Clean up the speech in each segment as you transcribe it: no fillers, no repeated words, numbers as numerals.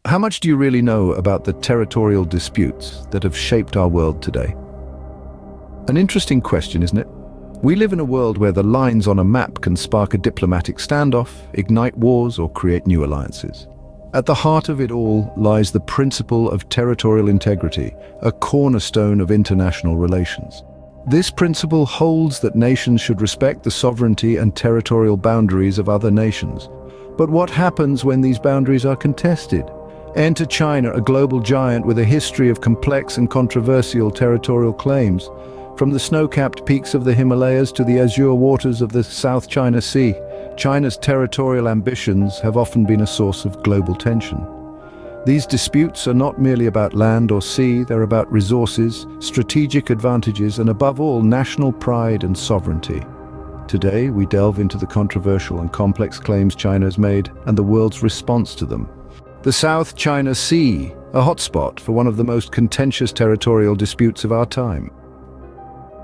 How much do you really know about the territorial disputes that have shaped our world today? An interesting question, isn't it? We live in a world where the lines on a map can spark a diplomatic standoff, ignite wars, or create new alliances. At the heart of it all lies the principle of territorial integrity, a cornerstone of international relations. This principle holds that nations should respect the sovereignty and territorial boundaries of other nations. But what happens when these boundaries are contested? Enter China, a global giant with a history of complex and controversial territorial claims. From the snow-capped peaks of the Himalayas to the azure waters of the South China Sea, China's territorial ambitions have often been a source of global tension. These disputes are not merely about land or sea, they're about resources, strategic advantages, and above all, national pride and sovereignty. Today, we delve into the controversial and complex claims China has made and the world's response to them. The South China Sea, a hotspot for one of the most contentious territorial disputes of our time.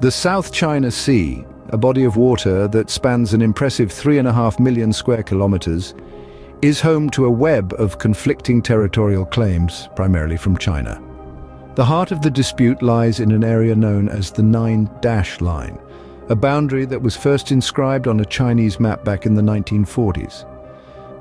The South China Sea, a body of water that spans an impressive 3.5 million square kilometers, is home to a web of conflicting territorial claims, primarily from China. The heart of the dispute lies in an area known as the Nine-Dash Line, a boundary that was first inscribed on a Chinese map back in the 1940s.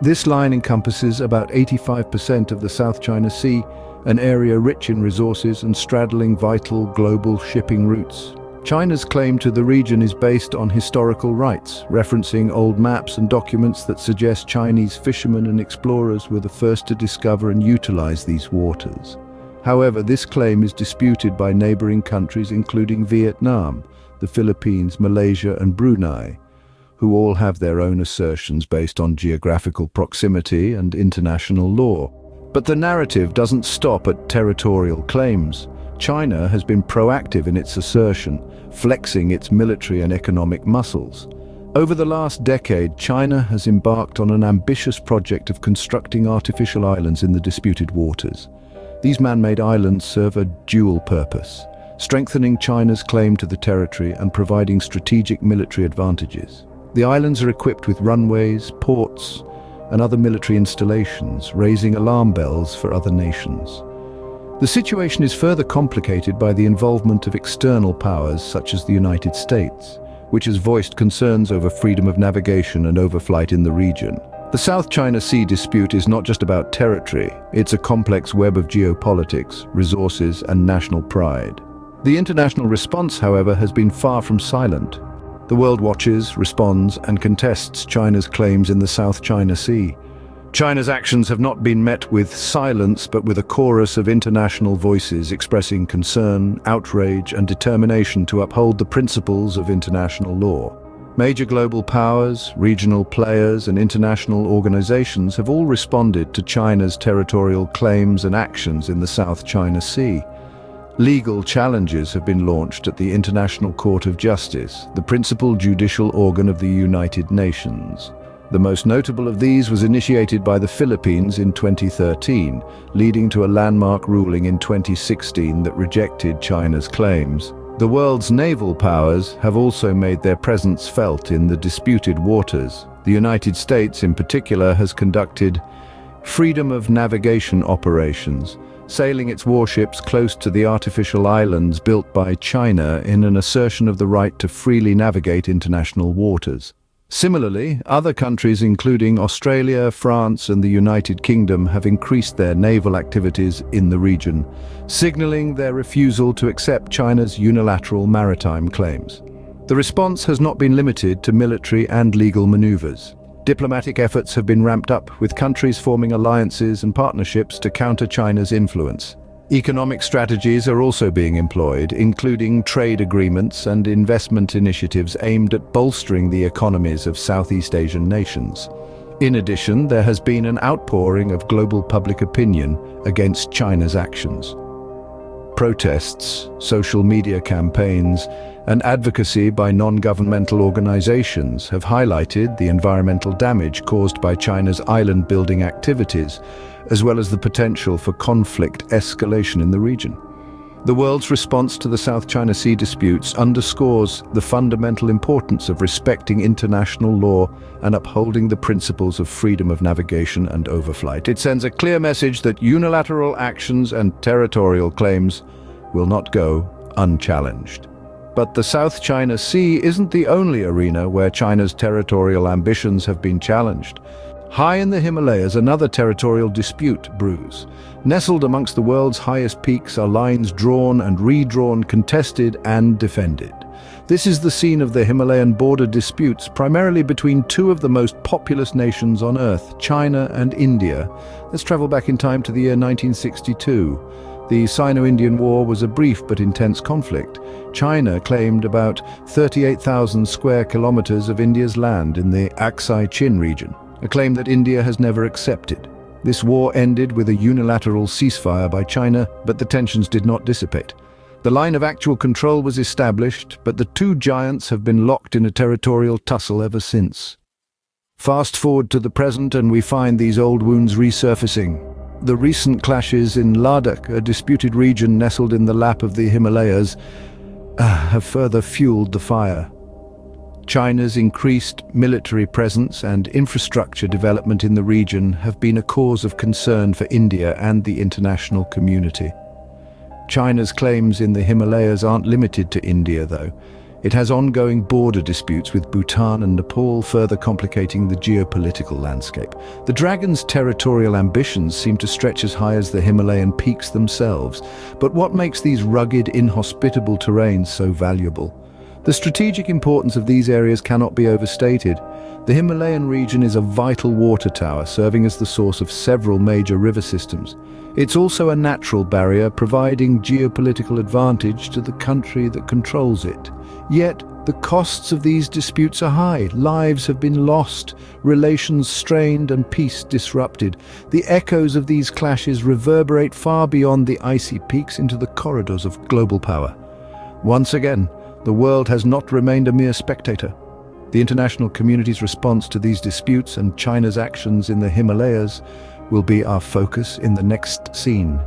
This line encompasses about 85% of the South China Sea, an area rich in resources and straddling vital global shipping routes. China's claim to the region is based on historical rights, referencing old maps and documents that suggest Chinese fishermen and explorers were the first to discover and utilize these waters. However, this claim is disputed by neighboring countries including Vietnam, the Philippines, Malaysia, and Brunei, who all have their own assertions based on geographical proximity and international law. But the narrative doesn't stop at territorial claims. China has been proactive in its assertion, flexing its military and economic muscles. Over the last decade, China has embarked on an ambitious project of constructing artificial islands in the disputed waters. These man-made islands serve a dual purpose, strengthening China's claim to the territory and providing strategic military advantages. The islands are equipped with runways, ports, and other military installations, raising alarm bells for other nations. The situation is further complicated by the involvement of external powers such as the United States, which has voiced concerns over freedom of navigation and overflight in the region. The South China Sea dispute is not just about territory, it's a complex web of geopolitics, resources, and national pride. The international response, however, has been far from silent. The world watches, responds, and contests China's claims in the South China Sea. China's actions have not been met with silence, but with a chorus of international voices expressing concern, outrage, and determination to uphold the principles of international law. Major global powers, regional players, and international organizations have all responded to China's territorial claims and actions in the South China Sea. Legal challenges have been launched at the International Court of Justice, the principal judicial organ of the United Nations. The most notable of these was initiated by the Philippines in 2013, leading to a landmark ruling in 2016 that rejected China's claims. The world's naval powers have also made their presence felt in the disputed waters. The United States, in particular, has conducted freedom of navigation operations, sailing its warships close to the artificial islands built by China in an assertion of the right to freely navigate international waters. Similarly, other countries including Australia, France, and the United Kingdom have increased their naval activities in the region, signaling their refusal to accept China's unilateral maritime claims. The response has not been limited to military and legal maneuvers. Diplomatic efforts have been ramped up, with countries forming alliances and partnerships to counter China's influence. Economic strategies are also being employed, including trade agreements and investment initiatives aimed at bolstering the economies of Southeast Asian nations. In addition, there has been an outpouring of global public opinion against China's actions. Protests, social media campaigns, and advocacy by non-governmental organizations have highlighted the environmental damage caused by China's island-building activities, as well as the potential for conflict escalation in the region. The world's response to the South China Sea disputes underscores the fundamental importance of respecting international law and upholding the principles of freedom of navigation and overflight. It sends a clear message that unilateral actions and territorial claims will not go unchallenged. But the South China Sea isn't the only arena where China's territorial ambitions have been challenged. High in the Himalayas, another territorial dispute brews. Nestled amongst the world's highest peaks are lines drawn and redrawn, contested and defended. This is the scene of the Himalayan border disputes, primarily between two of the most populous nations on Earth, China and India. Let's travel back in time to the year 1962. The Sino-Indian War was a brief but intense conflict. China claimed about 38,000 square kilometers of India's land in the Aksai Chin region, a claim that India has never accepted. This war ended with a unilateral ceasefire by China, but the tensions did not dissipate. The line of actual control was established, but the two giants have been locked in a territorial tussle ever since. Fast forward to the present and we find these old wounds resurfacing. The recent clashes in Ladakh, a disputed region nestled in the lap of the Himalayas, have further fueled the fire. China's increased military presence and infrastructure development in the region have been a cause of concern for India and the international community. China's claims in the Himalayas aren't limited to India, though. It has ongoing border disputes with Bhutan and Nepal, further complicating the geopolitical landscape. The dragon's territorial ambitions seem to stretch as high as the Himalayan peaks themselves. But what makes these rugged, inhospitable terrains so valuable? The strategic importance of these areas cannot be overstated. The Himalayan region is a vital water tower, serving as the source of several major river systems. It's also a natural barrier, providing geopolitical advantage to the country that controls it. Yet, the costs of these disputes are high. Lives have been lost, relations strained, and peace disrupted. The echoes of these clashes reverberate far beyond the icy peaks into the corridors of global power. Once again, the world has not remained a mere spectator. The international community's response to these disputes and China's actions in the Himalayas will be our focus in the next scene.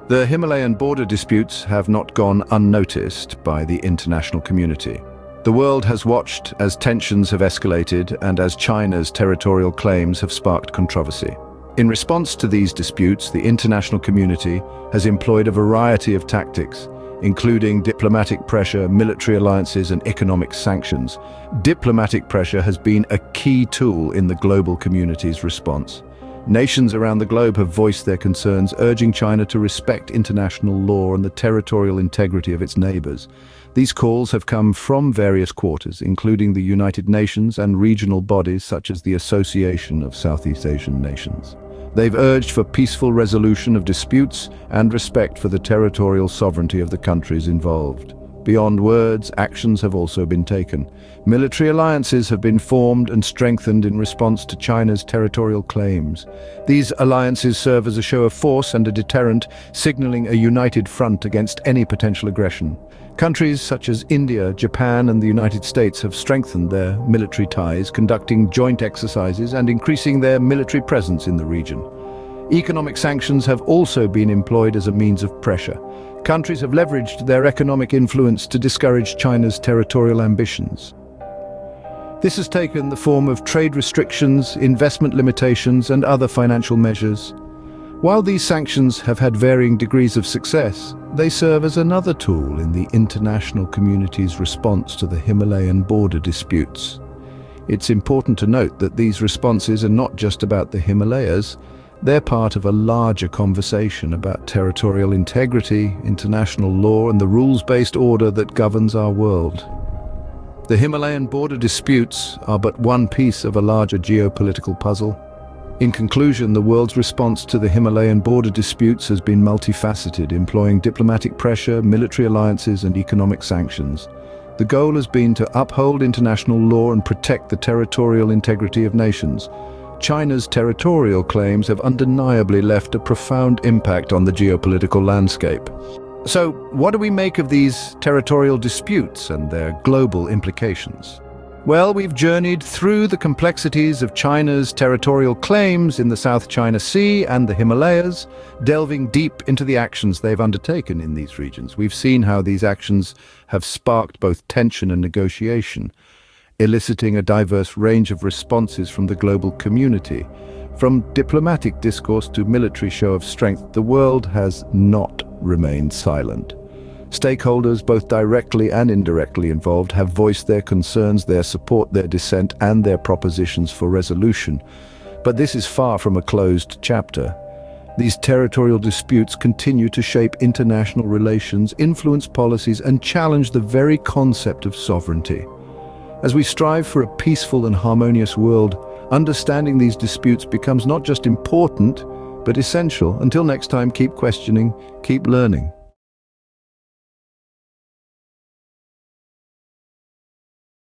The Himalayan border disputes have not gone unnoticed by the international community. The world has watched as tensions have escalated and as China's territorial claims have sparked controversy. In response to these disputes, the international community has employed a variety of tactics, including diplomatic pressure, military alliances, and economic sanctions. Diplomatic pressure has been a key tool in the global community's response. Nations around the globe have voiced their concerns, urging China to respect international law and the territorial integrity of its neighbors. These calls have come from various quarters, including the United Nations and regional bodies such as the Association of Southeast Asian Nations. They've urged for peaceful resolution of disputes and respect for the territorial sovereignty of the countries involved. Beyond words, actions have also been taken. Military alliances have been formed and strengthened in response to China's territorial claims. These alliances serve as a show of force and a deterrent, signaling a united front against any potential aggression. Countries such as India, Japan, and the United States have strengthened their military ties, conducting joint exercises and increasing their military presence in the region. Economic sanctions have also been employed as a means of pressure. Countries have leveraged their economic influence to discourage China's territorial ambitions. This has taken the form of trade restrictions, investment limitations, and other financial measures. While these sanctions have had varying degrees of success, they serve as another tool in the international community's response to the Himalayan border disputes. It's important to note that these responses are not just about the Himalayas. They're part of a larger conversation about territorial integrity, international law, and the rules-based order that governs our world. The Himalayan border disputes are but one piece of a larger geopolitical puzzle. In conclusion, the world's response to the Himalayan border disputes has been multifaceted, employing diplomatic pressure, military alliances, and economic sanctions. The goal has been to uphold international law and protect the territorial integrity of nations. China's territorial claims have undeniably left a profound impact on the geopolitical landscape. So, what do we make of these territorial disputes and their global implications? Well, we've journeyed through the complexities of China's territorial claims in the South China Sea and the Himalayas, delving deep into the actions they've undertaken in these regions. We've seen how these actions have sparked both tension and negotiation, eliciting a diverse range of responses from the global community. From diplomatic discourse to military show of strength, the world has not remained silent. Stakeholders, both directly and indirectly involved, have voiced their concerns, their support, their dissent, and their propositions for resolution. But this is far from a closed chapter. These territorial disputes continue to shape international relations, influence policies, and challenge the very concept of sovereignty. As we strive for a peaceful and harmonious world, understanding these disputes becomes not just important, but essential. Until next time, keep questioning, keep learning.